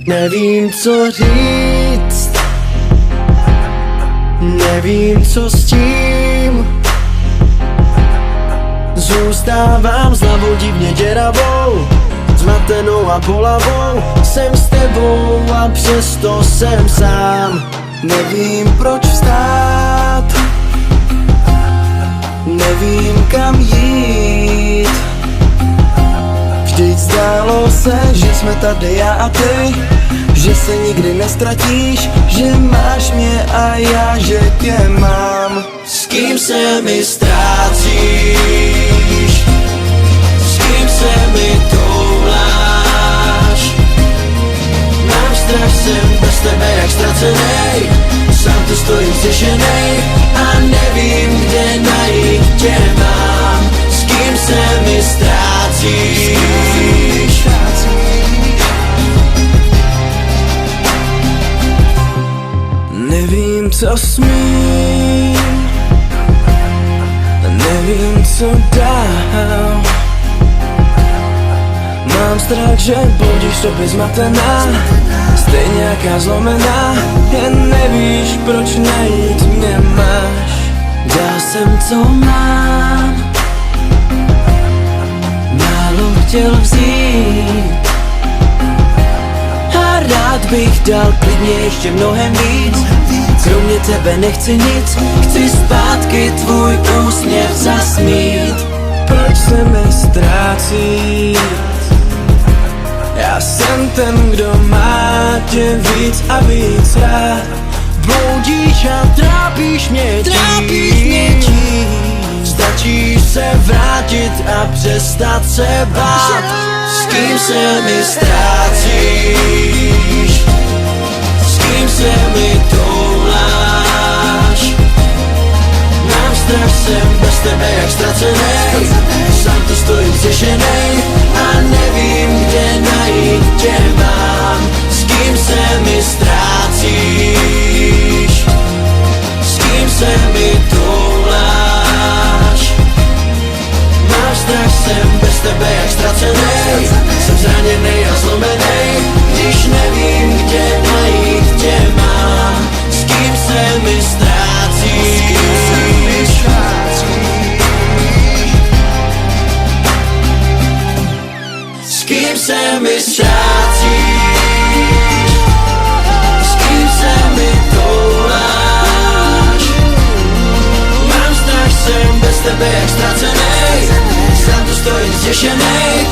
Nevím, co říct, nevím, co s tím. Zůstávám s hlavou divně děravou, zmatenou a bolavou. Jsem s tebou a přesto jsem sám. Nevím, proč vstát, nevím, kam jít. Vždyť zdálo se, že jsme tady já a ty, že se nikdy nestratíš, že máš mě a já, že tě mám. S kým se mi ztrácíš, s kým se mi touláš. Mám strach, jsem bez tebe jak ztracenej, sám tu stojím zděšenej a nevím, kde najít tě mám. S kým se mi ztrácíš, nevím, co smím, nevím, co dál. Mám strach, že budíš v sobě zmatená, stejně jaká zlomená, jen nevíš, proč najít mě máš. Dal jsem, co mám, málo chtěl vzít a rád bych dal klidně ještě mnohem víc. Kromě tebe nechci nic, chci zpátky tvůj úsměv zasmít. Proč se mi ztrácí? Já jsem ten, kdo má tě víc a víc rád. Bloudíš a trápíš mě tím. Stačí se vrátit a přestat se bát. S kým se mi ztrácíš, s kým se mi touláš. Mám strach, jsem bez tebe jak ztracenej, sám tu stojím zděšenej a nevím, kde najít tě mám. S kým se mi ztrácíš, s kým se mi touláš. Mám strach, jsem bez tebe jak ztracenej, jsem zraněnej a zlomenej, když nevím, kde najít tě mám. S kým se mi ztrácíš, s kým se mi ztrácíš, s kým se mi touláš. Mám strach, jsem bez tebe jak ztracenej, sám tu stojím zděšenej